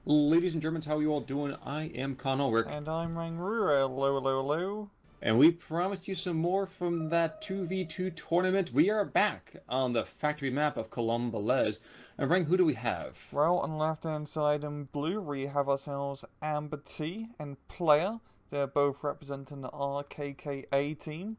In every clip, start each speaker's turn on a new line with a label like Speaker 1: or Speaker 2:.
Speaker 1: Ladies and Germans, how are you all doing? I am Conoric,
Speaker 2: And I'm Rangru. Hello, hello, hello.
Speaker 1: and we promised you some more from that 2v2 tournament. We are back on the factory map of Colombalese. And Rang, who do we have?
Speaker 2: Well, on the left hand side in blue, we have ourselves Amber T and Player. They're both representing the RKKA team,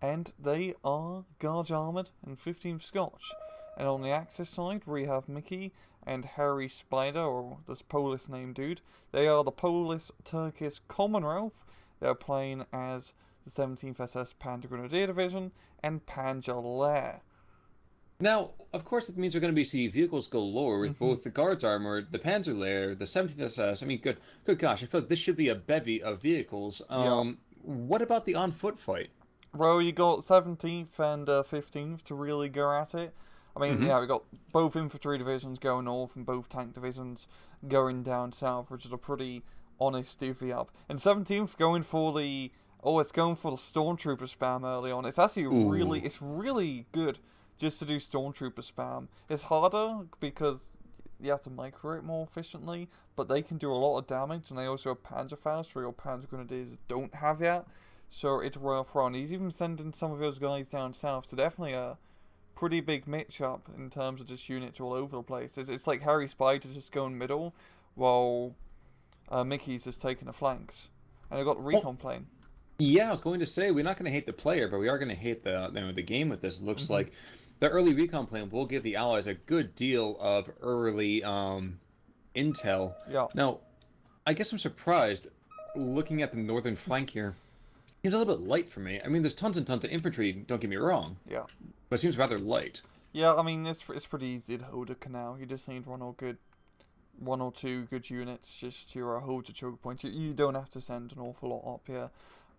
Speaker 2: and they are Guards Armoured and 15th Scotch. And on the Axis side, we have Mickey and Harry Spider, or this Polish name dude. They are the Polish Turkish Commonwealth. They're playing as the 17th SS Panzer Grenadier Division and Panzer Lehr.
Speaker 1: Now, of course, it means we're going to be seeing vehicles galore with
Speaker 2: Mm-hmm.
Speaker 1: both the Guards Armored, the Panzerlehr, the 17th SS. I mean, good gosh, I feel like this should be a bevy of vehicles.
Speaker 2: Yeah.
Speaker 1: What about the on-foot fight?
Speaker 2: Well, you got 17th and 15th to really go at it. I mean,
Speaker 1: Mm-hmm.
Speaker 2: yeah, we got both infantry divisions going north and both tank divisions going down south, which is a pretty honest divvy up. And 17th going for the it's going for the stormtrooper spam early on. It's actually
Speaker 1: Ooh.
Speaker 2: it's really good just to do stormtrooper spam. It's harder because you have to micro it more efficiently, but they can do a lot of damage, and they also have Panzerfaust, or your Panzer Grenadiers don't have yet. So it's worth run. He's even sending some of those guys down south, so definitely a pretty big mix up in terms of just units all over the place. It's like Harry Spider's just going middle, while Mickey's just taking the flanks. And I've got the
Speaker 1: Well,
Speaker 2: recon plane.
Speaker 1: yeah, I was going to say we're not going to hate the player, but we are going to hate the game with this. It looks
Speaker 2: Hmm.
Speaker 1: like the early recon plan will give the allies a good deal of early intel.
Speaker 2: Yeah.
Speaker 1: Now, I guess I'm surprised looking at the northern flank here. Seems a little bit light for me. I mean, there's tons and tons of infantry, don't get me wrong,
Speaker 2: Yeah.
Speaker 1: but it seems rather light.
Speaker 2: Yeah, I mean, it's pretty easy to hold a canal. You just need one or two good units just to hold your choke point. You don't have to send an awful lot up here.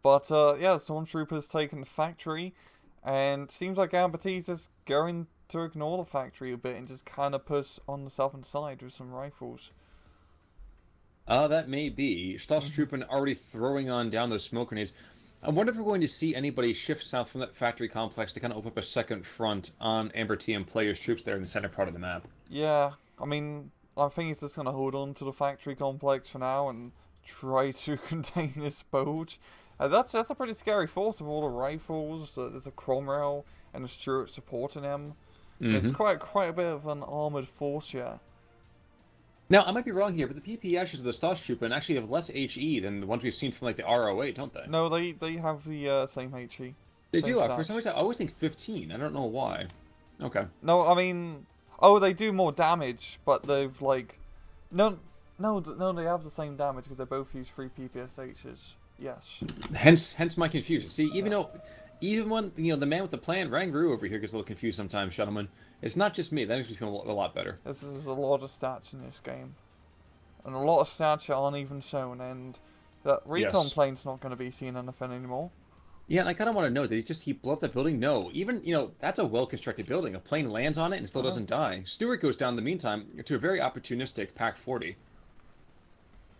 Speaker 2: But yeah, the Stormtroopers taking the factory, and seems like Ambert's is going to ignore the factory a bit and just kind of push on the southern side with some rifles.
Speaker 1: That may be.
Speaker 2: Hmm.
Speaker 1: Stosstruppen already throwing on down those smoke grenades. I wonder if we're going to see anybody shift south from that factory complex to kind of open up a second front on Amber T and Player's troops there in the center part of the map.
Speaker 2: Yeah, I mean, I think he's just going to hold on to the factory complex for now and try to contain this bulge. That's a pretty scary force with all the rifles. There's a Cromwell and a Stuart supporting him. It's
Speaker 1: Hmm.
Speaker 2: quite a bit of an armored force here.
Speaker 1: Now, I might be wrong here, but the PPSs of the Stosstruppen actually have less HE than the ones we've seen from like the RO8, don't they?
Speaker 2: No, they have the same HE,
Speaker 1: They
Speaker 2: same
Speaker 1: do. For some
Speaker 2: stats.
Speaker 1: reason, I always think 15. I don't know why. Okay.
Speaker 2: No, I mean, oh, they do more damage, but they've like, no, no, they have the same damage because they both use 3 PPSHs. Yes.
Speaker 1: Hence my confusion. See,
Speaker 2: Yeah.
Speaker 1: even when the man with the plan, Rangru over here gets a little confused sometimes, gentlemen. It's not just me. That makes me feel a lot better.
Speaker 2: This is a lot of stats in this game. And a lot of stats that aren't even shown, and that recon
Speaker 1: Yes.
Speaker 2: plane's not going to be seen anything anymore.
Speaker 1: Yeah, and I kind of want to know, did he just he blow up that building? No. Even, that's a well-constructed building. A plane lands on it and still
Speaker 2: Uh-huh.
Speaker 1: doesn't die. Stewart goes down in the meantime to a very opportunistic Pac 40.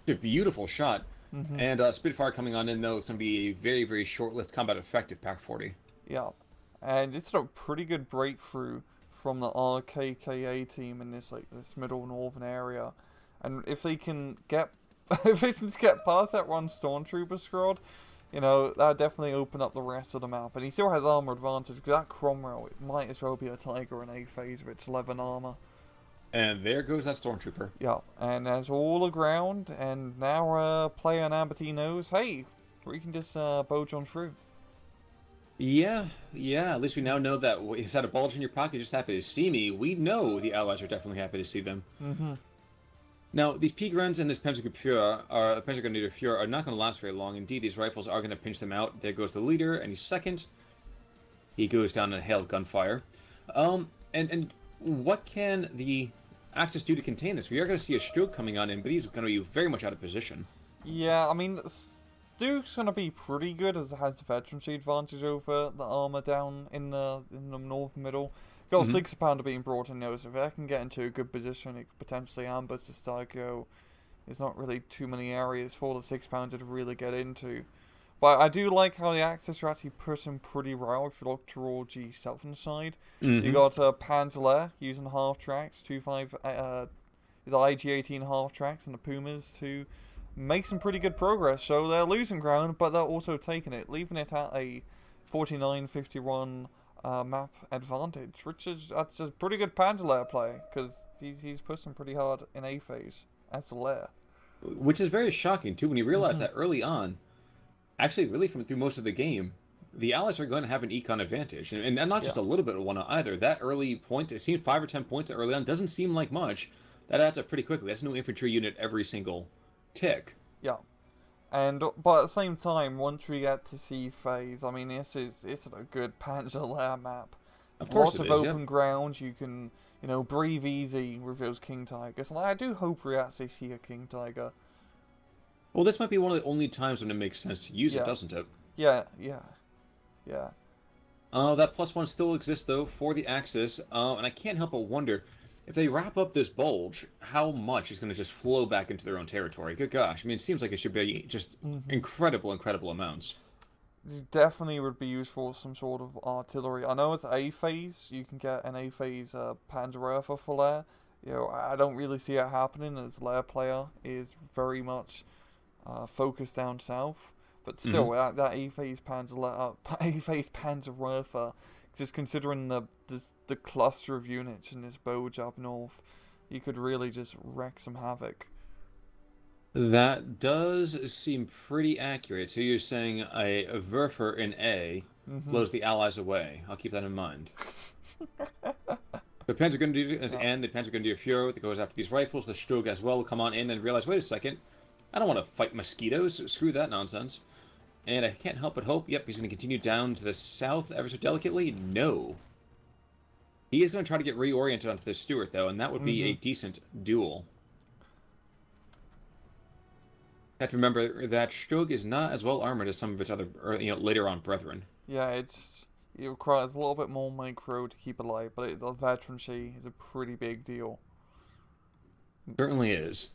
Speaker 1: It's a beautiful shot.
Speaker 2: Mm-hmm.
Speaker 1: And Spitfire coming on in, though, it's going to be a very, very short-lived combat effective Pac 40.
Speaker 2: Yeah. And it's a pretty good breakthrough from the RKKA team in this middle northern area. And if they can get if they can just get past that one stormtrooper squad, that'll definitely open up the rest of the map. And he still has armor advantage because that Cromwell, it might as well be a Tiger in A phase with its 11 armor.
Speaker 1: And there goes that Stormtrooper.
Speaker 2: Yeah, and that's all aground, and now player and Amberty knows, hey, we can just boge on through.
Speaker 1: Yeah, yeah, at least we now know that he's had a bulge in your pocket, just happy to see me. We know the Allies are definitely happy to see them.
Speaker 2: Mm-hmm.
Speaker 1: Now, these P-Gruns and this Panzer Grenadier Fuhrer are not going to last very long. Indeed, these rifles are going to pinch them out. There goes the leader, and he's second. He goes down in a hail of gunfire. And what can the Axis do to contain this? We are going to see a stroke coming on in, but he's going to be very much out of position.
Speaker 2: Yeah, I mean, Duke's gonna be pretty good as it has the veterancy advantage over the armor down in the north middle. Got a
Speaker 1: Hmm.
Speaker 2: 6 pounder being brought in now, so if they can get into a good position, it could potentially ambush the Stargo. There's not really too many areas for the 6 pounder to really get into. But I do like how the Axis are actually pushing pretty well if you look towards the southern side. You
Speaker 1: Hmm.
Speaker 2: got Panzer using half tracks, 2.5 the IG-18 half-tracks and the Pumas to make some pretty good progress. So they're losing ground, but they're also taking it, leaving it at a 49-51 map advantage, which is that's a pretty good Panzer layer play, because he's pushing pretty hard in A phase as the layer.
Speaker 1: Which is very shocking, too, when you realize that early on, actually really from through most of the game, the Allies are going to have an econ advantage, and not just a little bit of one either. That early point, it seemed 5 or 10 points early on, doesn't seem like much. That adds up pretty quickly. That's a new infantry unit every single tick.
Speaker 2: Yeah. But at the same time, once we get to C phase, I mean, it's a good Panzer layer map.
Speaker 1: Of course
Speaker 2: Lots of open ground. You can, breathe easy with those King Tigers. And I do hope we actually see a King Tiger.
Speaker 1: Well, this might be one of the only times when it makes sense to use it, doesn't it?
Speaker 2: Yeah.
Speaker 1: That +1 still exists, though, for the Axis. And I can't help but wonder, if they wrap up this bulge, how much is going to just flow back into their own territory? Good gosh. I mean, it seems like it should be just incredible amounts.
Speaker 2: It definitely would be useful for some sort of artillery. I know it's A phase. You can get an A phase Panzerwerfer for layer. I don't really see it happening, as layer player is very much focused down south. But still, that A phase Panzerwerfer, just considering the cluster of units in this bulge up north, you could really just wreak some havoc.
Speaker 1: That does seem pretty accurate. So you're saying a Werfer in A blows the Allies away. I'll keep that in mind. The Panzergrenadier and the Panzergrenadier Führer that goes after these rifles, the Stug as well, will come on in and realize, wait a second, I don't want to fight mosquitoes. Screw that nonsense. And I can't help but hope, yep, he's going to continue down to the south ever so delicately. No. He is going to try to get reoriented onto the Stuart, though, and that would be a decent duel. You have to remember that Stug is not as well armored as some of its other, later on brethren.
Speaker 2: Yeah, it requires a little bit more micro to keep alive, but the veterancy is a pretty big deal.
Speaker 1: Certainly is.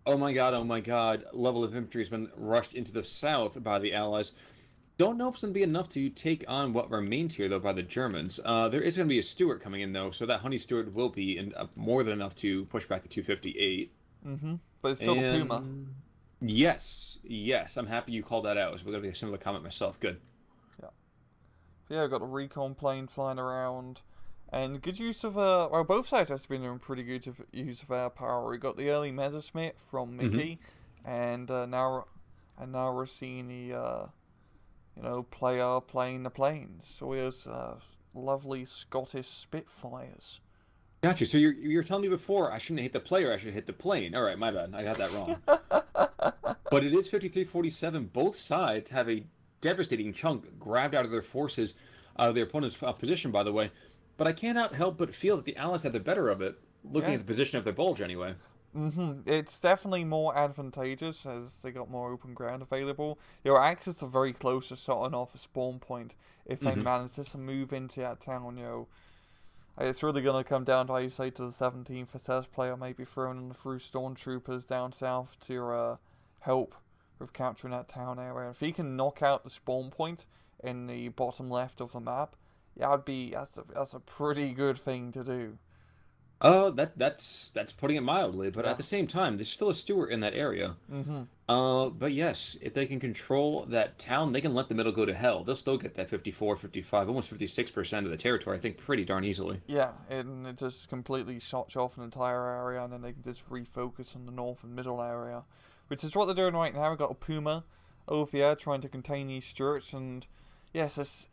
Speaker 1: Oh my god, level of infantry has been rushed into the south by the Allies. Don't know if it's going to be enough to take on what remains here, though, by the Germans. There is going to be a Stuart coming in, though, so that Honey Stuart will be more than enough to push back the 258.
Speaker 2: But it's still a Puma.
Speaker 1: Yes, I'm happy you called that out. We're going to be a similar comment myself. Good.
Speaker 2: Yeah, I've got a recon plane flying around. And good use of, well, both sides have been doing pretty good use of air power. We got the early Messerschmitt from Mickey, and now we're seeing the, player playing the planes. So we have lovely Scottish Spitfires.
Speaker 1: Gotcha. So you're telling me before I shouldn't hit the player, I should hit the plane. All right, my bad. I got that wrong. But it is 53-47. Both sides have a devastating chunk grabbed out of their forces, out of their opponent's position, by the way. But I cannot help but feel that the Allies had the better of it, looking at the position of their bulge anyway.
Speaker 2: It's definitely more advantageous as they got more open ground available. Your Axis are very close to starting off a spawn point if they manage to move into that town, It's really going to come down to, how you say, to the 17th SS player maybe throwing through stormtroopers down south to help with capturing that town area. If he can knock out the spawn point in the bottom left of the map, yeah, that's a pretty good thing to do.
Speaker 1: Oh, that's putting it mildly, but at the same time, there's still a Stuart in that area. But yes, if they can control that town, they can let the middle go to hell. They'll still get that 54, 55, almost 56% of the territory, I think, pretty darn easily.
Speaker 2: Yeah, and it just completely shuts off an entire area, and then they can just refocus on the north and middle area, which is what they're doing right now. We've got a Puma over here trying to contain these Stuarts, and yes, it's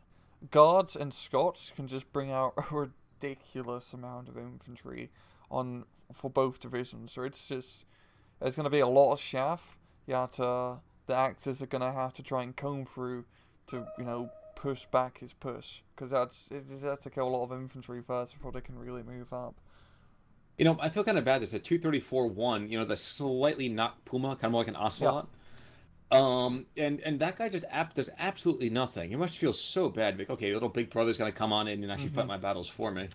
Speaker 2: Guards and Scots can just bring out a ridiculous amount of infantry for both divisions. So it's just, there's going to be a lot of chaff. The Axis are going to have to try and comb through to, push back his push. Because it has to kill a lot of infantry first before they can really move up.
Speaker 1: I feel kind of bad. There's a 234-1, the slightly not Puma, kind of more like an Ocelot. Yeah. And that guy just does absolutely nothing. It must feel so bad. Like, okay, little big brother's gonna come on in and actually fight my battles for me.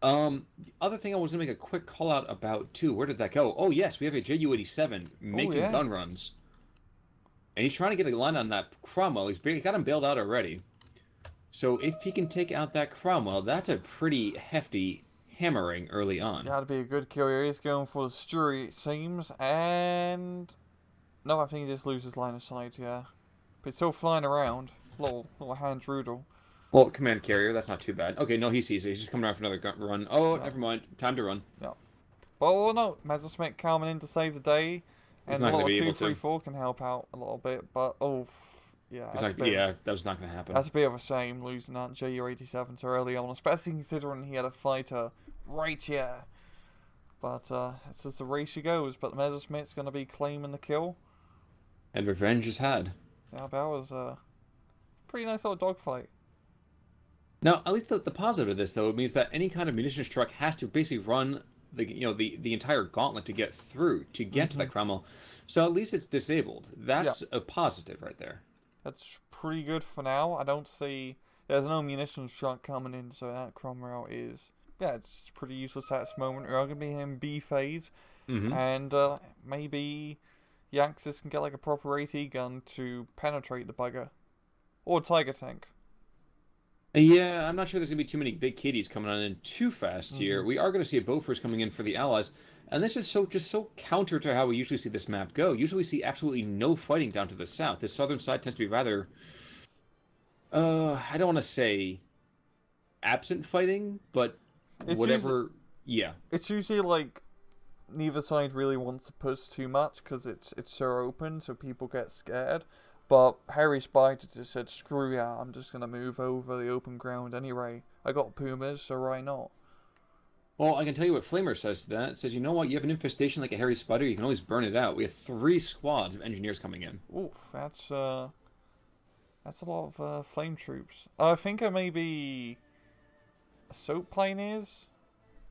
Speaker 1: The other thing I was gonna make a quick call out about too. Where did that go? Oh yes, we have a Ju-87 making gun runs, and he's trying to get a line on that Cromwell. He's got him bailed out already. So if he can take out that Cromwell, that's a pretty hefty hammering early on.
Speaker 2: That'd be a good kill here. He's going for the Stewie, it seems. And... no, I think he just loses line of sight, yeah. But it's still flying around. Little hand droodle.
Speaker 1: Well, command carrier, that's not too bad. Okay, no, he sees it. He's just coming around for another run. Oh, never mind. Time to run.
Speaker 2: Yeah. Well, no, Messerschmitt coming in to save the day. And a little 2-3-4 can help out a little bit. But, oh, yeah.
Speaker 1: That was not going to happen.
Speaker 2: That's a bit of a shame, losing that JU-87 so early on. Especially considering he had a fighter right here. But, it's just the race she goes. But Messerschmitt's going to be claiming the kill.
Speaker 1: And revenge is had.
Speaker 2: Yeah, that was a pretty nice little dogfight.
Speaker 1: Now, at least the positive of this, though, it means that any kind of munitions truck has to basically run the entire gauntlet to get through, to get to that Cromwell. So at least it's disabled. That's a positive right there. That's
Speaker 2: pretty good for now. I don't see... there's no munitions truck coming in, so that Cromwell is... yeah, it's pretty useless at this moment. We're going to be in B phase. And maybe the Axis can get like a proper AT gun to penetrate the bugger. Or Tiger Tank.
Speaker 1: Yeah, I'm not sure there's going to be too many big kitties coming on in too fast here. We are going to see a Bofors coming in for the Allies. And this is just so counter to how we usually see this map go. Usually we see absolutely no fighting down to the south. The southern side tends to be rather... I don't want to say absent fighting, but whatever... yeah.
Speaker 2: It's usually like neither side really wants to push too much because it's so open, so people get scared. But Harry Spider just said, screw yeah, I'm just going to move over the open ground anyway. I got Pumas, so why not?
Speaker 1: Well, I can tell you what Flamer says to that. It says, you know what, you have an infestation like a Harry Spider, you can always burn it out. We have 3 squads of engineers coming in.
Speaker 2: Oof, that's a lot of flame troops. I think maybe assault pioneers?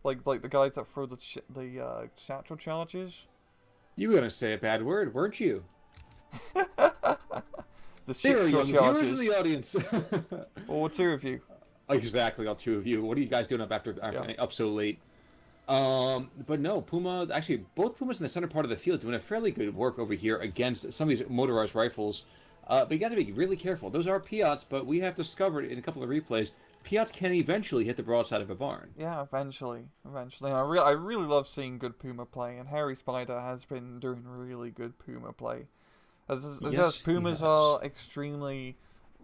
Speaker 2: Like the guys that throw the satchel charges?
Speaker 1: You were going to say a bad word, weren't you?
Speaker 2: The
Speaker 1: there are young viewers in the audience.
Speaker 2: Well, 2 of you.
Speaker 1: Exactly, all 2 of you. What are you guys doing up up so late? But no, Puma. Actually, both Pumas in the center part of the field doing a fairly good work over here against some of these motorized rifles. But you got to be really careful. Those are Piats, but we have discovered in a couple of replays, Piats can eventually hit the broadside of a barn.
Speaker 2: Yeah, eventually. I really love seeing good Puma play, and Harry Spider has been doing really good Puma play. As Pumas are extremely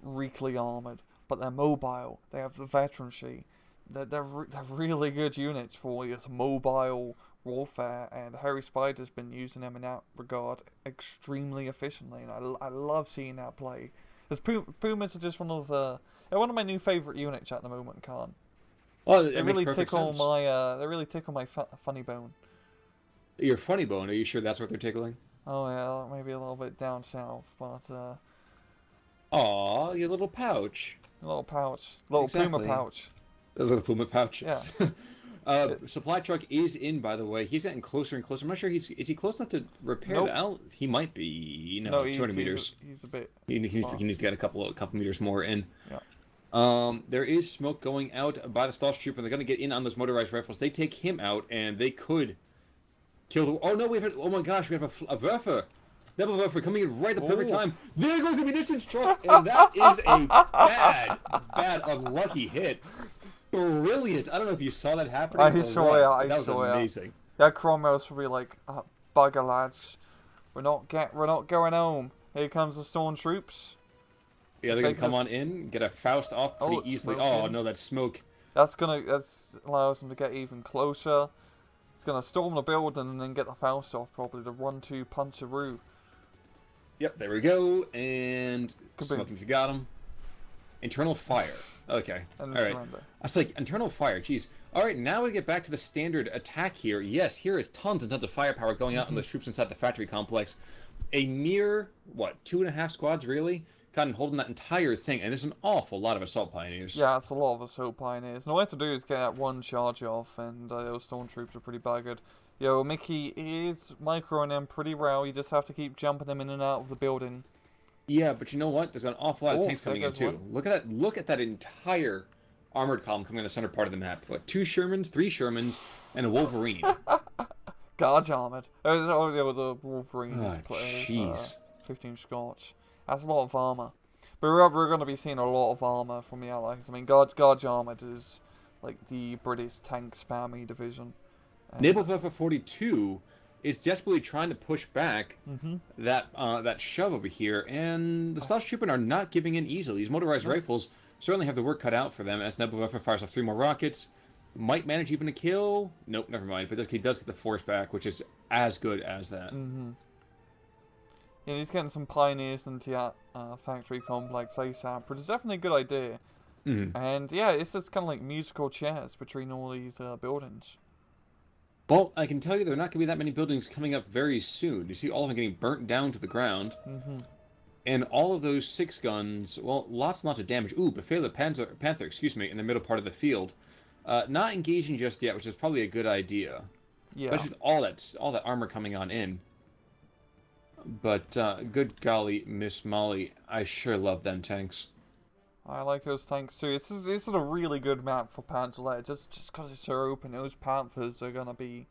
Speaker 2: weakly armoured, but they're mobile. They have the veterancy. They're really good units for this mobile warfare, and Harry Spider's been using them in that regard extremely efficiently, and I love seeing that play. As Pumas are just one of my new favourite units at the moment, Khan.
Speaker 1: Well,
Speaker 2: they really tickle my funny bone.
Speaker 1: Your funny bone? Are you sure that's what they're tickling?
Speaker 2: Oh yeah, maybe a little bit down south, but
Speaker 1: aw, your little pouch.
Speaker 2: Little pouch. Little Puma pouch.
Speaker 1: A little Puma pouch.
Speaker 2: Yeah.
Speaker 1: Supply truck is in, by the way. He's getting closer and closer. I'm not sure is he close enough to repair that? He might be. No, 200 meters.
Speaker 2: He's a bit.
Speaker 1: He needs to get a couple meters more in.
Speaker 2: Yeah.
Speaker 1: There is smoke going out by the Stoss trooper. They're going to get in on those motorized rifles. They take him out, and they could kill the... oh, no, oh my gosh, we have a Werfer. Double Werfer coming in right at the perfect time. There goes the munitions truck, and that is a bad, unlucky hit. Brilliant. I don't know if you saw that happening.
Speaker 2: I saw it.
Speaker 1: That was amazing.
Speaker 2: That Cromwell's will be like, bugger lads, we're not going home. Here comes the storm troops.
Speaker 1: Yeah, they're gonna come on in, get a Faust off pretty easily. Oh no, that smoke.
Speaker 2: That allows them to get even closer. It's gonna storm the building and then get the Faust off, probably the 1-2 puncheroo.
Speaker 1: Yep, there we go. And smoking if you got him. Internal fire. Okay.
Speaker 2: And
Speaker 1: all right. I was like, internal fire. Jeez. All right, now we get back to the standard attack here. Yes, here is tons and tons of firepower going out on those troops inside the factory complex. A mere, 2.5 squads, really? Kind of holding that entire thing, and there's an awful lot of assault pioneers.
Speaker 2: Yeah, it's a lot of assault pioneers. And all I have to do is get that one charge off, and those stormtroops are pretty buggered. Yo, Mickey is microing them pretty well. You just have to keep jumping them in and out of the building.
Speaker 1: Yeah, but you know what? There's an awful lot of tanks coming in too. Look at that! Look at that entire armored column coming in the center part of the map. 2 Shermans, 3 Shermans, and a Wolverine.
Speaker 2: Guards armored. The Wolverine is
Speaker 1: 15
Speaker 2: Scotch. That's a lot of armor. But we're going to be seeing a lot of armor from the Allies. I mean, Guard Armored is like the British tank spammy division.
Speaker 1: Naval Pfeffer 42 is desperately trying to push back that shove over here, and the Starshipmen are not giving in easily. These motorized rifles certainly have the work cut out for them, as Naval Pfeffer fires off 3 more rockets. Might manage even a kill. Nope, never mind. But he does get the force back, which is as good as that.
Speaker 2: Yeah, he's getting some pioneers into that factory complex ASAP, which is definitely a good idea. And yeah, it's just kind of like musical chairs between all these buildings.
Speaker 1: Well, I can tell you there are not going to be that many buildings coming up very soon. You see all of them getting burnt down to the ground. And all of those 6 guns, well, lots and lots of damage. Ooh, Befehl the Panther, excuse me, in the middle part of the field. Not engaging just yet, which is probably a good idea.
Speaker 2: Yeah.
Speaker 1: Especially with all that armor coming on in. But, good golly, Miss Molly, I sure love them tanks.
Speaker 2: I like those tanks too. This is a really good map for Panzer. Just because it's so open, those Panthers are going to be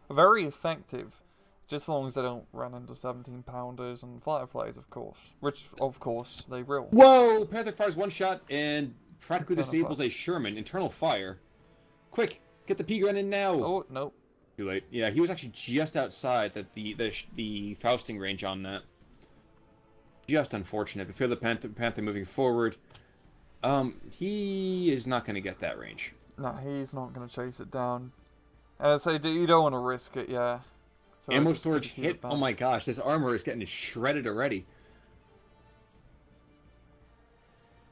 Speaker 2: very effective. Just as long as they don't run into 17-pounders and Fireflies, of course. Which, of course, they will.
Speaker 1: Whoa! Panther fires 1 shot and practically disables a Sherman. Internal fire. Quick! Get the P-Gun in now!
Speaker 2: Oh, nope.
Speaker 1: Too late. Yeah, he was actually just outside the Fausting range on that. Just unfortunate. But feel the Panther moving forward. He is not going to get that range.
Speaker 2: No, he's not going to chase it down. So you don't want to risk it, yeah. So
Speaker 1: ammo storage hit. Oh my gosh, this armor is getting shredded already.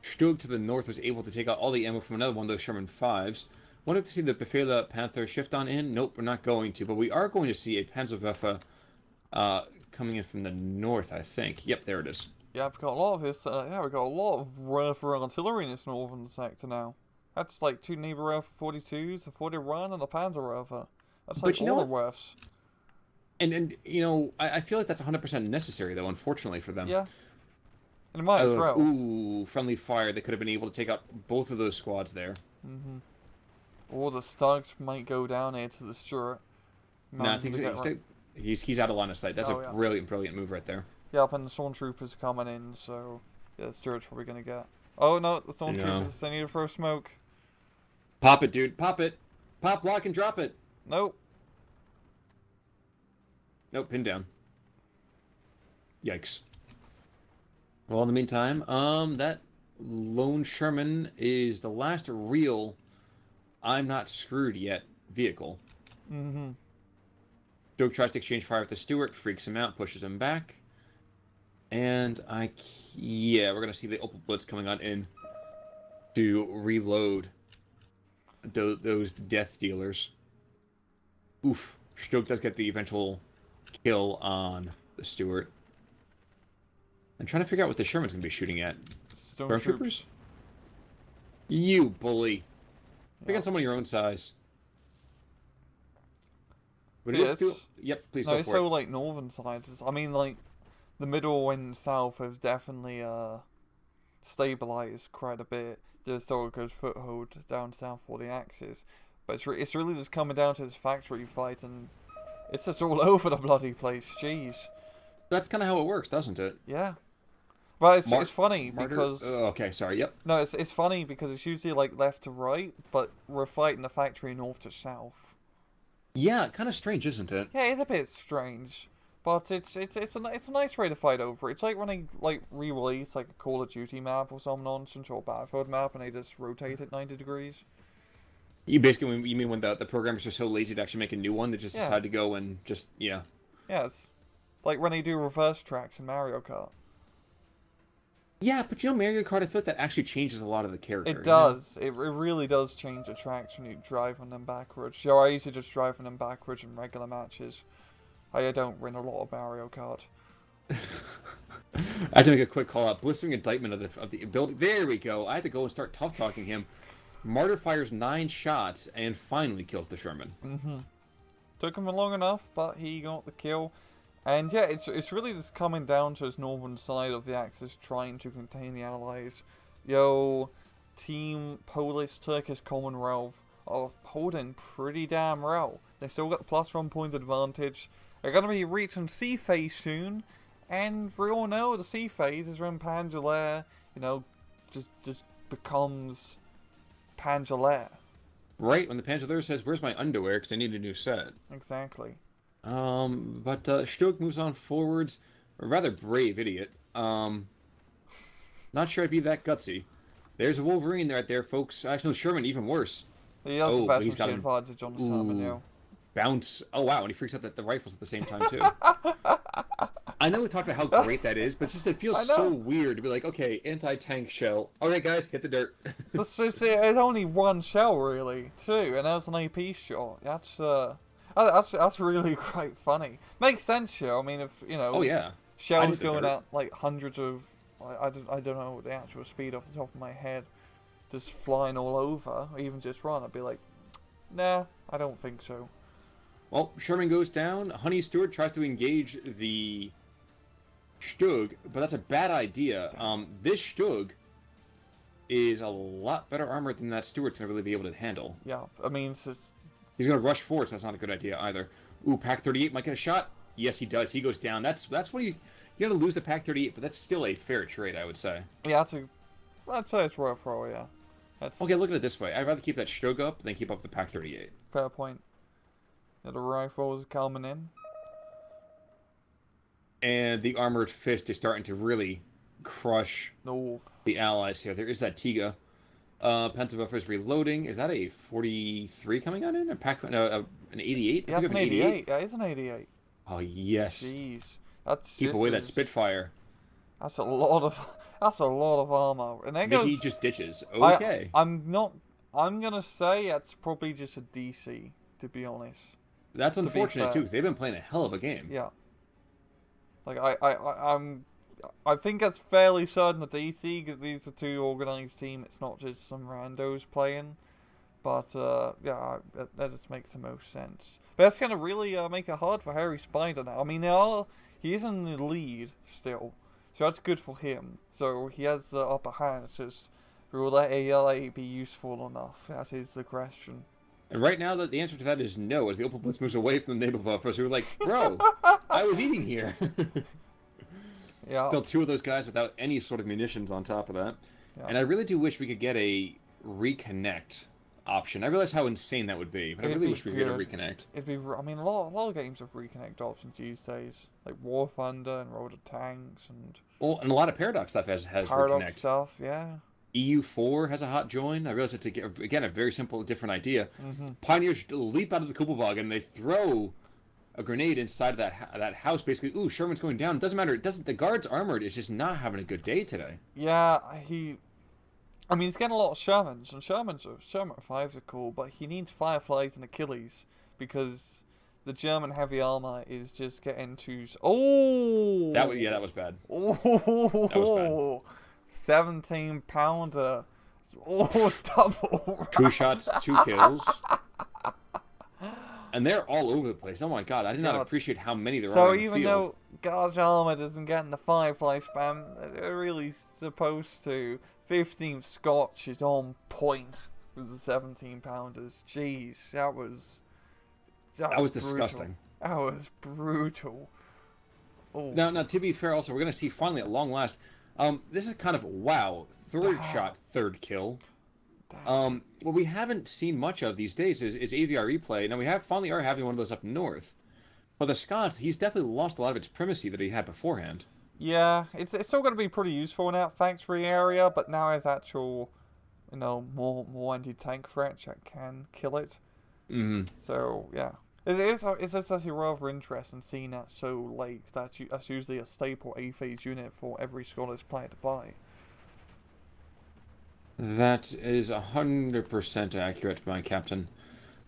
Speaker 1: Stug to the north was able to take out all the ammo from another one of those Sherman 5s. Wanted to see the Befehl Panther shift on in. Nope, we're not going to. But we are going to see a Panzerwaffe coming in from the north, I think. Yep, there it is.
Speaker 2: Yeah, we've got a lot of this. Yeah, we've got a lot of Werfer artillery in this northern sector now. That's like 2 Naval Werfer 42s, a 41, and a Panzerwaffe. That's like all the Werfs.
Speaker 1: And you know, I feel like that's 100% necessary, though, unfortunately for them.
Speaker 2: Yeah. And it might as well.
Speaker 1: Ooh, friendly fire. They could have been able to take out both of those squads there.
Speaker 2: Or the Stugs might go down here to the Stuart.
Speaker 1: No, I think he's out of line of sight. That's a brilliant move right there.
Speaker 2: Yep, and the Stormtroopers are coming in, so yeah, the Stuart's probably going to get... Oh, no, the Stormtroopers, they need to throw smoke.
Speaker 1: Pop it, dude. Pop it. Pop, lock, and drop it.
Speaker 2: Nope.
Speaker 1: Nope, pin down. Yikes. Well, in the meantime, that lone Sherman is the last real I'm not screwed yet vehicle. Doak tries to exchange fire with the Stuart, freaks him out, pushes him back. And yeah, we're going to see the Opel Blitz coming on in to reload those death dealers. Oof. Stoke does get the eventual kill on the Stuart. I'm trying to figure out what the Sherman's going to be shooting at. Stormtroopers? You bully. Pick on someone your own size. But
Speaker 2: yes.
Speaker 1: Yep, please
Speaker 2: no,
Speaker 1: go
Speaker 2: it's
Speaker 1: for
Speaker 2: so
Speaker 1: it.
Speaker 2: like northern sides. I mean, like the middle and south have definitely stabilized quite a bit. There's still a good foothold down south for the Axis, but it's really just coming down to this factory fight, and it's just all over the bloody place. Jeez.
Speaker 1: That's kind of how it works, doesn't it?
Speaker 2: Yeah. But it's funny because...
Speaker 1: okay, sorry, yep.
Speaker 2: No, it's funny because it's usually like left to right, but we're fighting the factory north to south.
Speaker 1: Yeah, kind of strange, isn't it?
Speaker 2: Yeah, it's a bit strange, but it's a nice way to fight over. It's like when they like re-release like a Call of Duty map or some nonsense or a Battlefield map, and they just rotate it 90 degrees.
Speaker 1: You mean when the programmers are so lazy to actually make a new one, they just decide to go and just
Speaker 2: Yeah, it's like when they do reverse tracks in Mario Kart.
Speaker 1: Yeah, but you know, Mario Kart, I feel like that actually changes a lot of the character.
Speaker 2: It does. You know? It really does change the tracks when you drive on them backwards. You know, I used to just drive on them backwards in regular matches. I don't win a lot of Mario Kart.
Speaker 1: I had to make a quick call out. Blistering indictment of the building. There we go. I had to go and start tough talking him. Martyr fires 9 shots and finally kills the Sherman.
Speaker 2: Took him long enough, but he got the kill. And yeah, it's really just coming down to his northern side of the Axis trying to contain the Allies. Yo, Team Polish Turkish Commonwealth are holding pretty damn well. They still got the +1 point advantage. They're going to be reaching sea phase soon. And we all know the C phase is when Pangelair, just becomes Pangelair.
Speaker 1: Right, when the Pangelair says, "Where's my underwear?" because I need a new set.
Speaker 2: Exactly.
Speaker 1: But Stug moves on forwards. A rather brave idiot. Not sure I'd be that gutsy. There's a Wolverine right there, folks. Actually, no, Sherman, even worse.
Speaker 2: He has the
Speaker 1: but
Speaker 2: best machine advantage on Sherman, yeah.
Speaker 1: Bounce. Oh, wow, and he freaks out that the rifle's at the same time, too. I know we talked about how great that is, but it feels so weird to be like, okay, anti-tank shell. All right, guys, hit the dirt.
Speaker 2: It's only one shell, really, too, and that was an AP shot. That's really quite funny. Makes sense, though. I mean, if,
Speaker 1: Oh, yeah.
Speaker 2: Shells going at, like, hundreds of... I don't know the actual speed off the top of my head. Just flying all over, or even just run, I'd be like, nah, I don't think so.
Speaker 1: Well, Sherman goes down. Honey Stewart tries to engage the Stug, but that's a bad idea. This Stug is a lot better armored than that Stewart's going to really be able to handle.
Speaker 2: Yeah, I mean, it's just...
Speaker 1: He's going to rush forward, so that's not a good idea either. Ooh, Pack 38 might get a shot. Yes, he does. He goes down. That's what you're going to lose the Pack 38, but that's still a fair trade, I would say.
Speaker 2: Yeah, I'd say it's worth throw, yeah.
Speaker 1: Okay, look at it this way. I'd rather keep that Stug up than keep up the Pack 38.
Speaker 2: Fair point. Yeah, the rifles are coming in.
Speaker 1: And the Armored Fist is starting to really crush the allies here. There is that Tiga. Pentabuff is reloading. Is that a 43 coming on in? A pack, an 88?
Speaker 2: Yeah, it's an 88. Yeah, it's an 88.
Speaker 1: Oh, yes.
Speaker 2: Jeez.
Speaker 1: Keep away that Spitfire.
Speaker 2: That's a lot of armor. And
Speaker 1: Mickey just ditches. Okay.
Speaker 2: I'm gonna say it's probably just a DC, to be honest.
Speaker 1: That's unfortunate too, because they've been playing a hell of a game.
Speaker 2: Yeah. Like I think it's fairly certain the DC, because these are two organized teams. It's not just some randos playing. But yeah, that just makes the most sense. But that's gonna really make it hard for Harry Spider now. I mean, he is in the lead still, so that's good for him. So he has the upper hand. It's just, will that ALA be useful enough? That is the question.
Speaker 1: And right now, the answer to that is no, as the Opal Blitz moves away from the neighbor buffers who are like, bro, I was eating here.
Speaker 2: Yeah.
Speaker 1: Still two of those guys without any sort of munitions on top of that. Yeah. And I really do wish we could get a reconnect option. I realize how insane that would be, but I really wish we could get a reconnect.
Speaker 2: I mean, a lot of games have reconnect options these days, like War Thunder and Road of Tanks, and
Speaker 1: and a lot of Paradox stuff has
Speaker 2: Paradox
Speaker 1: reconnect
Speaker 2: stuff, yeah.
Speaker 1: EU4 has a hot join. I realize it's again a very simple, different idea. Pioneers leap out of the Kubelwagen and they throw a grenade inside of that house. Basically, ooh, Sherman's going down. It doesn't matter. The guard's armored is just not having a good day today.
Speaker 2: Yeah, I mean, he's getting a lot of Shermans, and Sherman 5s are cool, but he needs Fireflies and Achilles, because the German heavy armor is just getting to... Oh!
Speaker 1: That was bad.
Speaker 2: Oh!
Speaker 1: That was bad.
Speaker 2: 17-pounder. Oh, double.
Speaker 1: 2 shots, 2 kills. And they're all over the place. Oh my god, I did not appreciate how many there are in the field.
Speaker 2: So even though Guard's armor doesn't get in the Firefly spam, they're really supposed to. 15th Scotch is on point with the 17-pounders. Jeez, that was
Speaker 1: disgusting.
Speaker 2: That was brutal.
Speaker 1: Oh. Now, to be fair, also, we're going to see finally at long last. This is kind of, wow, third shot, third kill. What we haven't seen much of these days is AVR replay. Now, we finally are having one of those up north. But the Scots, he's definitely lost a lot of its primacy that he had beforehand.
Speaker 2: Yeah, it's still going to be pretty useful in that factory area, but now as actual, more anti-tank threats that can kill it. So, yeah. It's actually rather interesting seeing that so late. That's usually a staple A-phase unit for every Scottish player to buy.
Speaker 1: That is 100% accurate, my captain.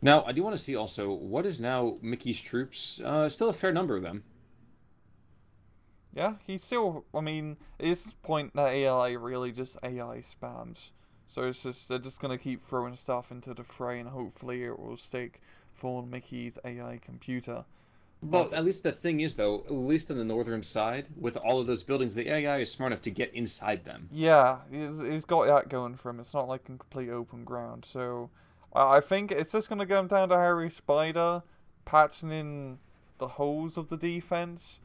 Speaker 1: Now, I do want to see also, what is now Mickey's troops? Still a fair number of them.
Speaker 2: Yeah, he's still, I mean, at this point, that ALA really just AI spams. So it's just, they're just going to keep throwing stuff into the fray, and hopefully it will stick for Mickey's AI computer.
Speaker 1: Well, at least the thing is, though, at least on the northern side, with all of those buildings, the AI is smart enough to get inside them.
Speaker 2: Yeah, he's got that going for him. It's not like in complete open ground. So I think it's just going to come down to Harry Spider patching in the holes of the defense,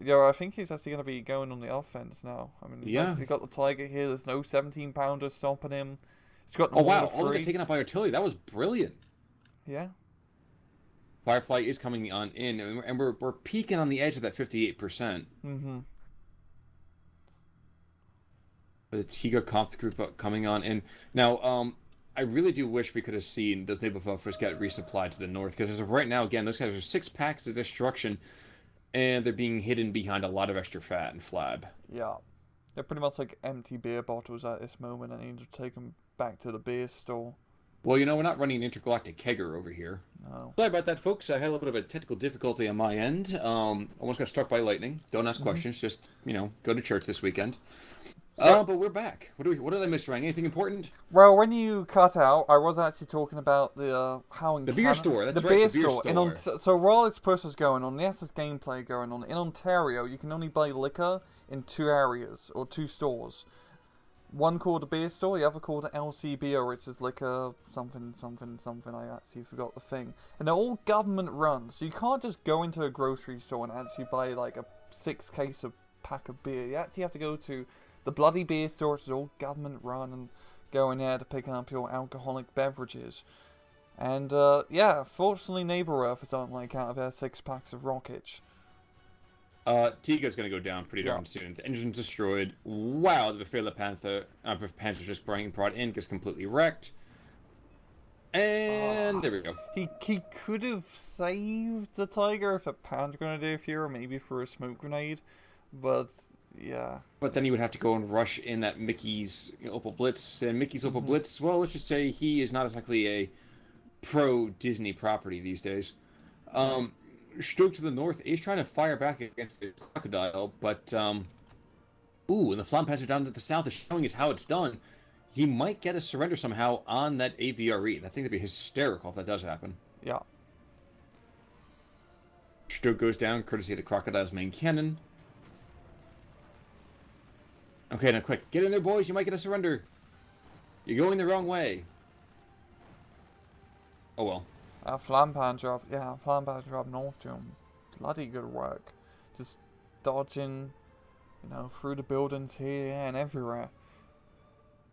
Speaker 2: Yeah, I think he's actually going to be going on the offense now. I mean, he's
Speaker 1: Yeah.
Speaker 2: actually got the Tiger here. There's no 17-pounder stopping him. He's got the
Speaker 1: Oh wow!
Speaker 2: Mortar
Speaker 1: Oh, look at
Speaker 2: 3.
Speaker 1: taken out by artillery. That was brilliant.
Speaker 2: Yeah.
Speaker 1: Firefly is coming on in, and we're peaking on the edge of that 58%.
Speaker 2: Mm-hmm.
Speaker 1: The Tiga comp group coming on in now. I really do wish we could have seen those naval buffers get resupplied to the north, because as of right now, again, those guys are 6 packs of destruction, and they're being hidden behind a lot of extra fat and flab.
Speaker 2: Yeah. They're pretty much like empty beer bottles at this moment. I need to take them back to the beer store.
Speaker 1: Well, you know, we're not running an intergalactic kegger over here.
Speaker 2: No.
Speaker 1: Sorry about that, folks. I had a little bit of a technical difficulty on my end. Almost got struck by lightning. Don't ask questions. Just, you know, go to church this weekend. But we're back. What did I miss, Rang? Anything important?
Speaker 2: Well, when you cut out, I was actually talking about the how in
Speaker 1: The beer store. That's
Speaker 2: the
Speaker 1: right.
Speaker 2: beer
Speaker 1: The beer
Speaker 2: store.
Speaker 1: store.
Speaker 2: So while this push is going on, yes, there's gameplay going on. In Ontario, you can only buy liquor in 2 areas or 2 stores. One called the beer store, the other called the LCBO, which is liquor something something something. I actually forgot the thing. And they're all government run, so you can't just go into a grocery store and actually buy like a 6-case of pack of beer. You actually have to go to the bloody beer store, which is all government run, and go in there to pick up your alcoholic beverages. And yeah, fortunately Neighbor Earthers aren't like out of their 6 packs of rockets.
Speaker 1: Tiga's going to go down pretty darn soon. The engine's destroyed. Wow, the Befehle Panther just brought in, gets completely wrecked. And there we go.
Speaker 2: He could have saved the Tiger if a Panther Grenadier here, or maybe for a smoke grenade, but yeah.
Speaker 1: But then he would have to go and rush in that Mickey's Opal Blitz. And Mickey's Opal Blitz, well, let's just say he is not exactly a pro-Disney property these days. Stroke to the north is trying to fire back against the Crocodile, but, ooh, and the Flam Panzer down to the south is showing us how it's done. He might get a surrender somehow on that AVRE. I think that'd be hysterical if that does happen.
Speaker 2: Yeah.
Speaker 1: Stroke goes down, courtesy of the Crocodile's main cannon. Okay, now quick. Get in there, boys. You might get a surrender. You're going the wrong way. Oh, well.
Speaker 2: Flam Panzer up north to him. Bloody good work. Just dodging, you know, through the buildings here and everywhere.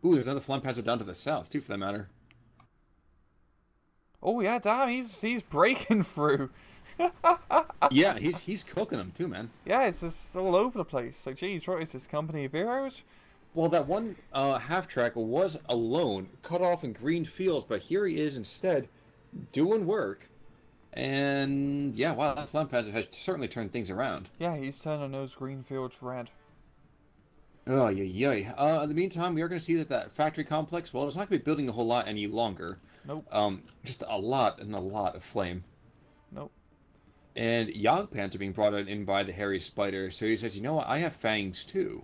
Speaker 1: Ooh, there's another Flam Panzer down to the south, too, for that matter.
Speaker 2: Oh, yeah, damn, he's breaking through.
Speaker 1: Yeah, he's cooking them, too, man.
Speaker 2: Yeah, it's just all over the place. So, geez, what is this, Company of Heroes?
Speaker 1: Well, that one half-track was alone, cut off in green fields, but here he is instead, doing work. And, yeah, wow, that Flam Panzer has certainly turned things around.
Speaker 2: Yeah, he's turning those green fields red.
Speaker 1: Oh, yeah. In the meantime, we are going to see that factory complex, well, it's not going to be building a whole lot any longer.
Speaker 2: Nope.
Speaker 1: Just a lot of flame.
Speaker 2: Nope.
Speaker 1: And Jagdpants are being brought in by the hairy spider, so he says, you know what, I have fangs too.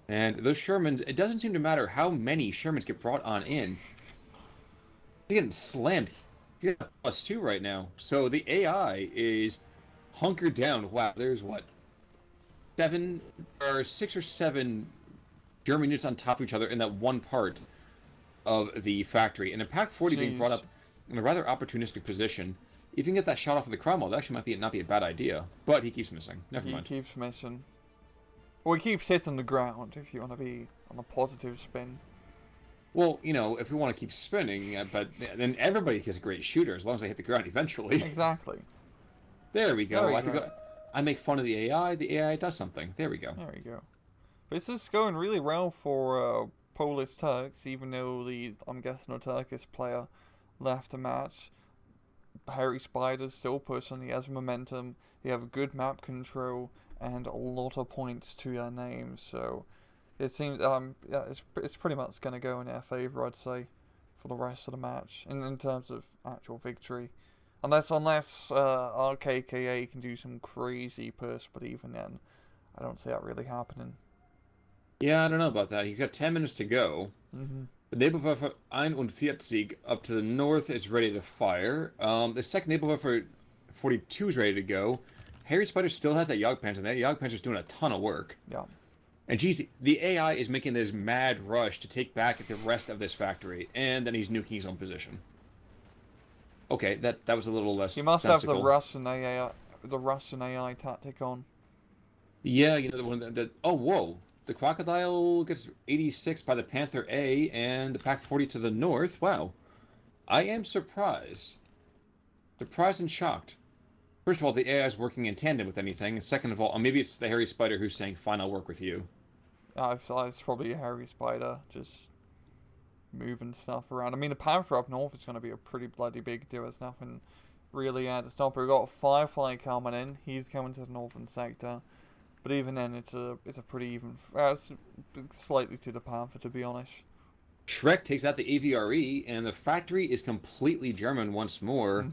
Speaker 1: And those Shermans, it doesn't seem to matter how many Shermans get brought on in. He's getting slammed. He's at +2 right now. So the AI is hunkered down. Wow, there's what? 6 or 7 German units on top of each other in that one part of the factory. And a Pack 40 being brought up in a rather opportunistic position. If you can get that shot off of the Cromwell, that actually not be a bad idea. But he keeps missing. Never mind.
Speaker 2: He keeps missing. Or he keeps hitting the ground, if you want to be on a positive spin.
Speaker 1: Well, you know, if we want to keep spinning, but then everybody is a great shooter as long as they hit the ground eventually.
Speaker 2: Exactly.
Speaker 1: There we go.
Speaker 2: There
Speaker 1: I make fun of the AI does something. There we go.
Speaker 2: There we go. But this is going really well for Polish Turks, even though I'm guessing a Turkish player left the match. Harry Spider's still pushing. He has momentum. They have good map control and a lot of points to their name. So it seems yeah, it's pretty much going to go in their favour, I'd say, for the rest of the match in terms of actual victory. Unless RKKA can do some crazy push, but even then, I don't see that really happening.
Speaker 1: Yeah, I don't know about that. He's got 10 minutes to go. The Nebelwerfer 41 up to the north is ready to fire. The second Nebelwerfer 42 is ready to go. Harry Spider still has that Jagdpanzer, and that Jagdpanzer's doing a ton of work.
Speaker 2: Yeah.
Speaker 1: And geez, the AI is making this mad rush to take back the rest of this factory, and then he's nuking his own position. Okay, that was a little less
Speaker 2: He must
Speaker 1: sensical.
Speaker 2: have the Russian AI the Russian AI tactic on.
Speaker 1: Yeah, you know, the one that oh, whoa. The Crocodile gets 86 by the Panther A and the Pack 40 to the north. Wow. I am surprised. Surprised and shocked. First of all, the AI is working in tandem with anything. And second of all, maybe it's the hairy spider who's saying, fine, I'll work with you.
Speaker 2: It's probably a hairy spider just moving stuff around. I mean, the Panther up north is going to be a pretty bloody big deal. There's nothing really to stop. We've got a Firefly coming in. He's coming to the northern sector. But even then, it's a pretty even... it's slightly to the Panther, to be honest.
Speaker 1: Shrek takes out the AVRE, and the factory is completely German once more.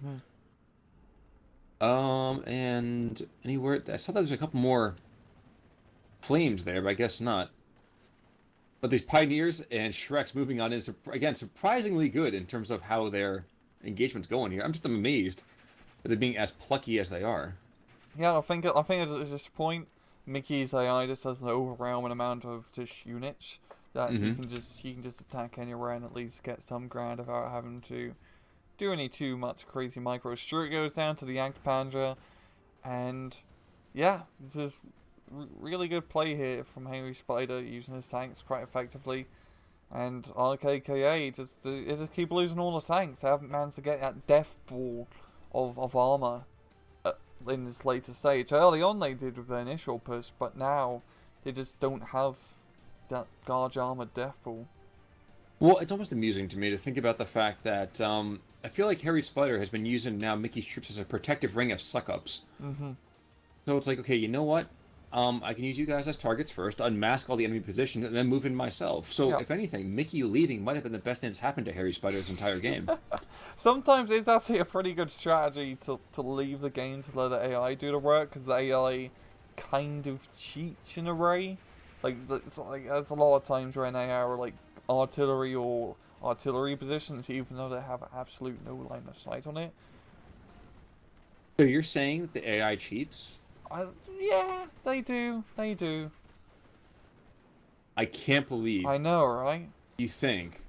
Speaker 1: And anywhere... I thought there was a couple more flames there, but I guess not. But these Pioneers and Shrek's moving on is, again, surprisingly good in terms of how their engagement's going here. I'm just amazed that they're being as plucky as they are.
Speaker 2: Yeah, I think at this point, Mickey's AI just has an overwhelming amount of just units that he can just attack anywhere and at least get some ground without having to do any too much crazy micro. Stuart goes down to the Jagdpanzer, and yeah, this is really good play here from Henry Spider using his tanks quite effectively, and RKKA just keep losing all the tanks. They haven't managed to get that death ball of armor in this later stage. Early on they did with their initial push, but now they just don't have that Guard Armored death ball.
Speaker 1: Well, it's almost amusing to me to think about the fact that I feel like Harry Spider has been using now Mickey's troops as a protective ring of suck-ups. So it's like, okay, you know what? I can use you guys as targets first, unmask all the enemy positions, and then move in myself. So, if anything, Mickey leaving might have been the best thing that's happened to Harry Spider's entire game.
Speaker 2: Sometimes it's actually a pretty good strategy to leave the game to let the AI do the work, because the AI kind of cheats in a way. Like, there's a lot of times where an AI are like artillery or artillery positions, even though they have absolute no line of sight on it.
Speaker 1: So you're saying that the AI cheats?
Speaker 2: Yeah, they do. They do.
Speaker 1: I can't believe.
Speaker 2: I know, right?
Speaker 1: You think?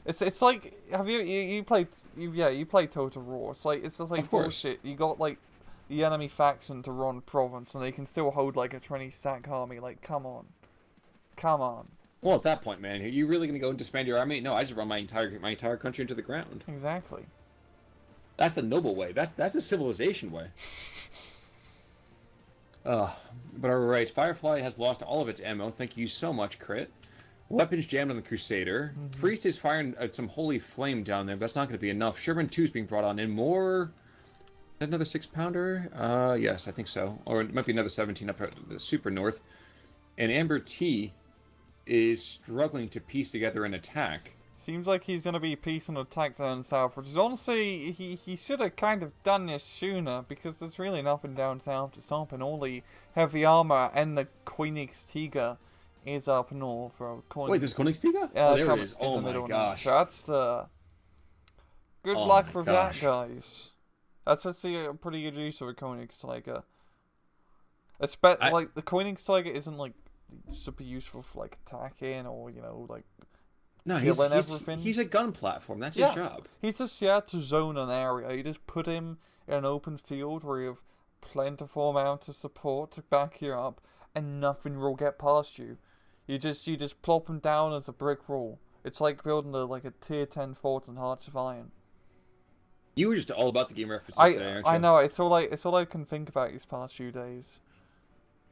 Speaker 2: It's like, have you played Total War? It's just like bullshit. You got like the enemy faction to run province, and they can still hold like a 20 stack army. Like, come on.
Speaker 1: Well, at that point, man, are you really gonna go and disband your army? No, I just run my entire country into the ground.
Speaker 2: Exactly.
Speaker 1: That's the noble way. That's the civilization way. But alright, Firefly has lost all of its ammo. Thank you so much, Crit. Weapons jammed on the Crusader. Priest is firing some holy flame down there, but that's not going to be enough. Sherman 2 is being brought on in. More... Another 6-pounder? Yes, I think so. Or it might be another 17 up at the super north. And Amber T is struggling to piece together an attack.
Speaker 2: Seems like he's going to be piecing an attack down south, which is honestly, he should have kind of done this sooner, because there's really nothing down south to stop, and all the heavy armor and the Koenigstiger is up north.
Speaker 1: Wait, there's Koenigstiger? Oh, there it is. Oh my gosh.
Speaker 2: So that's the... Good luck with that, guys. That's actually a pretty good use of a Koenigstiger. Like, the Koenigstiger isn't, like, super useful for, like, attacking or, you know, like...
Speaker 1: No, he's a gun platform. That's his job.
Speaker 2: He's just to zone an area. You just put him in an open field where you have plentiful amount of support to back you up, and nothing will get past you. You just plop him down as a brick wall. It's like building a tier 10 fort in Hearts of Iron.
Speaker 1: You were just all about the game references today, aren't you?
Speaker 2: I know. It's all I can think about these past few days.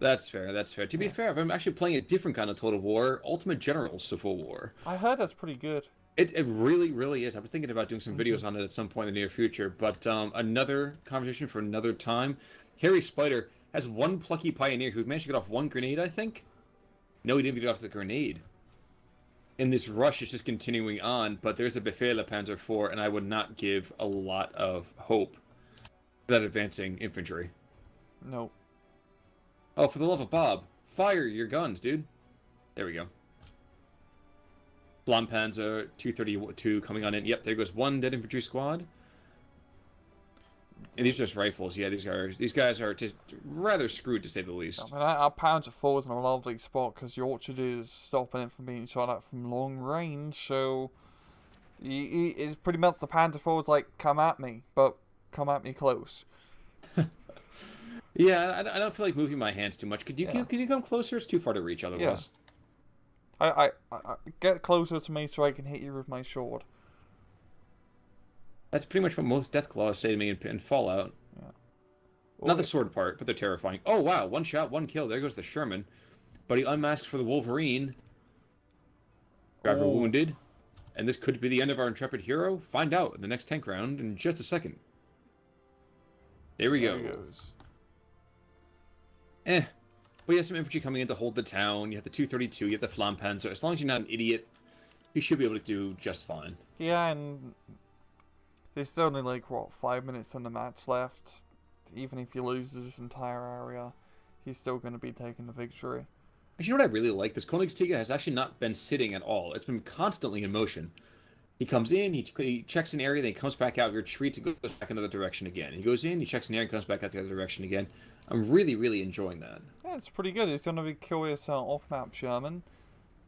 Speaker 1: That's fair, that's fair. To be fair, I'm actually playing a different kind of Total War, Ultimate General Civil War.
Speaker 2: I heard that's pretty good.
Speaker 1: It really, really is. I was thinking about doing some videos on it at some point in the near future, but another conversation for another time. Harry Spider has one plucky pioneer who managed to get off one grenade, I think? No, he didn't get off the grenade. And this rush is just continuing on, but there's a Befehle Panzer IV, and I would not give a lot of hope for that advancing infantry.
Speaker 2: Nope.
Speaker 1: Oh, for the love of Bob, fire your guns, dude. There we go. Blompanzer 232 coming on in. Yep, there goes one dead infantry squad. And these are just rifles. Yeah, these guys are just rather screwed, to say the least.
Speaker 2: I mean, our Panzer IV is in a lovely spot because the Orchard is stopping it from being shot at from long range. So, it's pretty much the Panzer IV is like, come at me, but come at me close.
Speaker 1: Yeah, I don't feel like moving my hands too much.
Speaker 2: Yeah.
Speaker 1: Can you come closer? It's too far to reach
Speaker 2: Yeah.
Speaker 1: otherwise.
Speaker 2: I get closer to me so I can hit you with my sword.
Speaker 1: That's pretty much what most Deathclaws say to me in Fallout.
Speaker 2: Yeah.
Speaker 1: Not the sword part, but they're terrifying. Oh, wow. One shot, one kill. There goes the Sherman. But he unmasks for the Wolverine. Driver wounded. And this could be the end of our intrepid hero. Find out in the next tank round in just a second. There we go. But you have some infantry coming in to hold the town. You have the 232. You have the Flampanzer. As long as you're not an idiot, you should be able to do just fine.
Speaker 2: Yeah, and there's only like, what, 5 minutes in the match left. Even if you lose this entire area, he's still going to be taking the victory.
Speaker 1: Actually, you know what I really like? This Königstiger has actually not been sitting at all. It's been constantly in motion. He comes in, he checks an area, then he comes back out, retreats, and goes back another direction again. He goes in, he checks an area, and comes back out the other direction again. I'm really, really enjoying that.
Speaker 2: Yeah, it's pretty good. It's going to be curious off-map Sherman.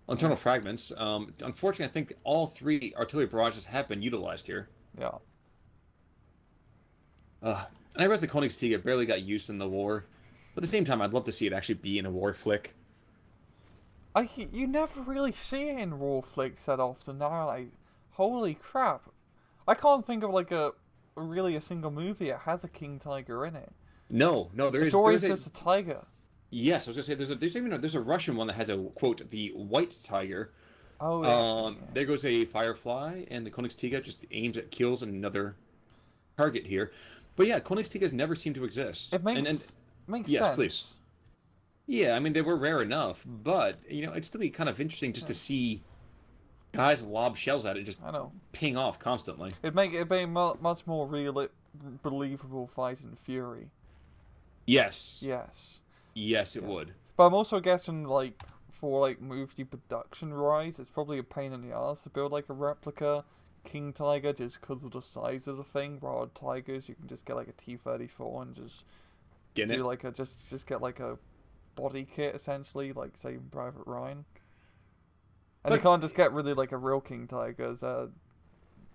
Speaker 1: Internal fragments. Unfortunately, I think all 3 artillery barrages have been utilized here.
Speaker 2: Yeah.
Speaker 1: And I realize the Königstiger barely got used in the war. But at the same time, I'd love to see it actually be in a war flick.
Speaker 2: You never really see it in war flicks that often. Now, like, holy crap! I can't think of like a single movie that has a king tiger in it.
Speaker 1: No, there is.
Speaker 2: It's always just a tiger.
Speaker 1: Yes, I was gonna say there's a Russian one that has a quote the white tiger.
Speaker 2: Oh yeah.
Speaker 1: There goes a firefly, and the Königstiger just aims at kills another target here. But yeah, Königstigers never seem to exist.
Speaker 2: It makes sense.
Speaker 1: Yes, please. Yeah, I mean, they were rare enough, but, you know, it'd still be kind of interesting just to see guys lob shells at it and just ping off constantly.
Speaker 2: It'd make it a much more believable fight in Fury.
Speaker 1: Yes.
Speaker 2: Yes,
Speaker 1: it would.
Speaker 2: But I'm also guessing, like, for, like, movie production rise, it's probably a pain in the ass to build, like, a replica King Tiger just because of the size of the thing. Rather than Tigers, you can just get, like, a T-34 and just just get, like, a body kit, essentially, like Saving Private Ryan. And you can't just get really like a real King Tiger.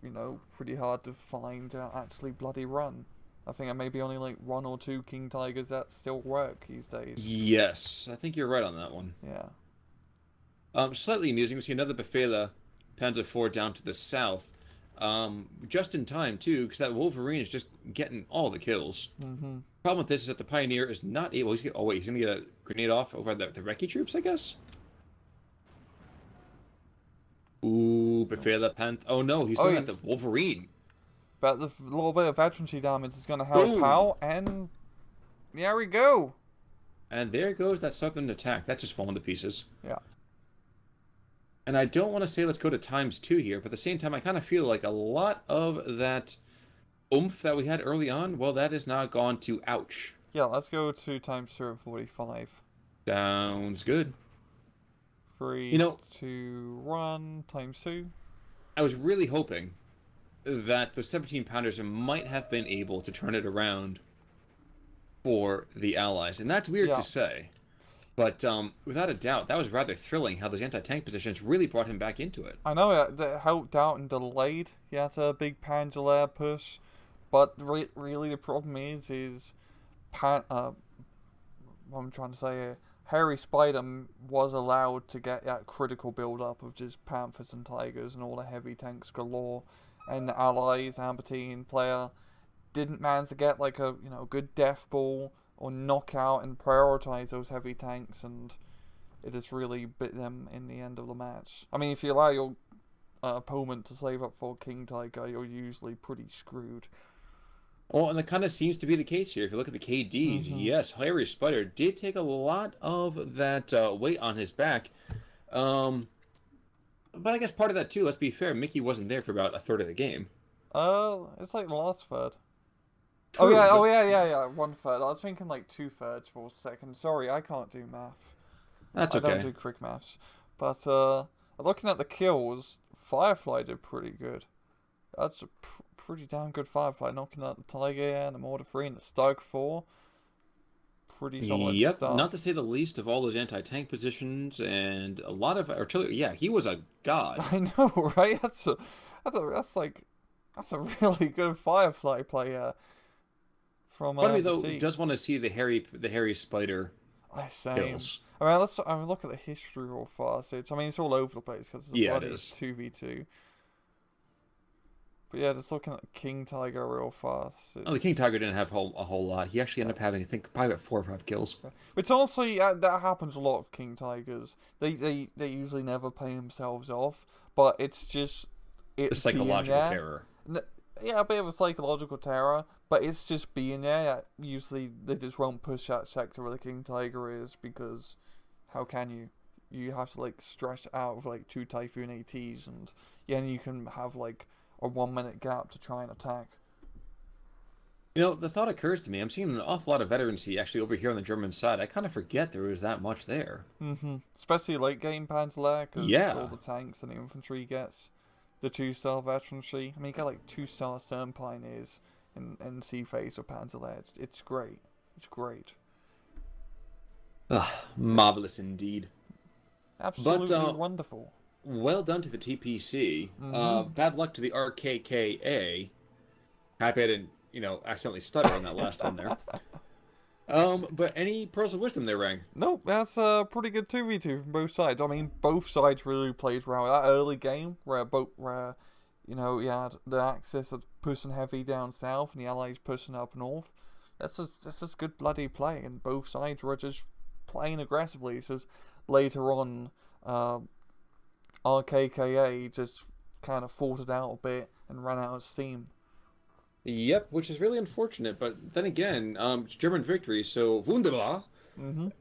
Speaker 2: You know, pretty hard to find actually bloody run. I think there may be only like 1 or 2 King Tigers that still work these days.
Speaker 1: Yes, I think you're right on that one.
Speaker 2: Yeah.
Speaker 1: Slightly amusing, we see another Befehle Panzer IV down to the south. Just in time, too, because that Wolverine is just getting all the kills.
Speaker 2: Mm-hmm.
Speaker 1: Problem with this is that the Pioneer is not able... he's going to get a grenade off over the Recce troops, I guess? Ooh, Befehle Panth... Oh, no, he's looking at the Wolverine.
Speaker 2: But the little bit of veterancy damage is going to help out, and... there we go!
Speaker 1: And there goes that southern attack. That's just falling to pieces.
Speaker 2: Yeah.
Speaker 1: And I don't want to say let's go to ×2 here, but at the same time, I kind of feel like a lot of that oomph that we had early on, well, that is now gone to ouch.
Speaker 2: Yeah, let's go to ×45.
Speaker 1: Sounds good.
Speaker 2: 3, 2, 1, ×2.
Speaker 1: I was really hoping that the 17-pounders might have been able to turn it around for the Allies. And that's weird to say. But without a doubt, that was rather thrilling how those anti-tank positions really brought him back into it.
Speaker 2: I know that helped out and delayed. He had a big Panzer push. But really the problem is what I'm trying to say here, Harry Spider was allowed to get that critical build-up of just Panthers and Tigers and all the heavy tanks galore. And the Allies, Albertine player, didn't manage to get like a good death ball or knockout and prioritize those heavy tanks, and it just really bit them in the end of the match. I mean, if you allow your opponent to save up for King Tiger, you're usually pretty screwed.
Speaker 1: Well, and that kind of seems to be the case here. If you look at the KDs, yes, Harry Spider did take a lot of that weight on his back. But I guess part of that, too, let's be fair, Mickey wasn't there for about a third of the game.
Speaker 2: It's like the last third.
Speaker 1: True,
Speaker 2: yeah, 1/3. I was thinking like 2/3 for a second. Sorry, I can't do math.
Speaker 1: That's okay.
Speaker 2: I don't do quick maths. But looking at the kills, Firefly did pretty good. That's a pretty damn good Firefly, knocking out the Tiger and the Mortar 3 and the Stug 4. Pretty solid stuff. Not
Speaker 1: to say the least of all those anti-tank positions and a lot of artillery. Yeah, he was a god.
Speaker 2: I know, right? That's a really good Firefly player. from
Speaker 1: Part of me though
Speaker 2: Petit.
Speaker 1: does want to see the hairy spider
Speaker 2: Same.
Speaker 1: kills.
Speaker 2: I mean, let's have a look at the history real fast. It's all over the place because it's a bloody 2v2. But yeah, just looking at the King Tiger real fast.
Speaker 1: Oh, the King Tiger didn't have a whole lot. He actually ended up having, I think, probably about 4 or 5 kills.
Speaker 2: Which honestly, that happens a lot of King Tigers. They usually never pay themselves off, but it's just
Speaker 1: The psychological terror.
Speaker 2: Yeah, a bit of a psychological terror, but it's just being there. Usually, they just won't push that sector where the King Tiger is because how can you? You have to like stretch out with like 2 Typhoon ATs, and you can have like a 1-minute gap to try and attack.
Speaker 1: You know, the thought occurs to me, I'm seeing an awful lot of veterancy actually over here on the German side. I kind of forget there was that much there.
Speaker 2: Especially late game Panzer because all the tanks and the infantry gets the 2-star veterancy. I mean, you get like 2-star Stern Pioneers in Sea Phase of Panzer. It's great. It's great.
Speaker 1: Marvelous indeed.
Speaker 2: Absolutely wonderful.
Speaker 1: Well done to the TPC. Bad luck to the RKKA. Happy I didn't, accidentally stutter on that last one there. But any pearls of wisdom there, Rang?
Speaker 2: Nope, that's a pretty good 2v2 from both sides. I mean, both sides really played well. That early game where you had the Axis pushing heavy down south and the Allies pushing up north. That's just good bloody play, and both sides were just playing aggressively. It's just later on, RKKA just kind of fought it out a bit and ran out of steam.
Speaker 1: Yep, which is really unfortunate, but then again, it's German victory, so wunderbar.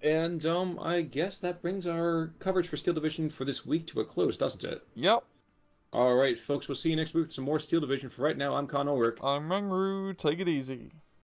Speaker 1: And I guess that brings our coverage for Steel Division for this week to a close, doesn't it?
Speaker 2: Yep.
Speaker 1: All right, folks, we'll see you next week with some more Steel Division. For right now, I'm Con Ulrich.
Speaker 2: I'm Mengru. Take it easy.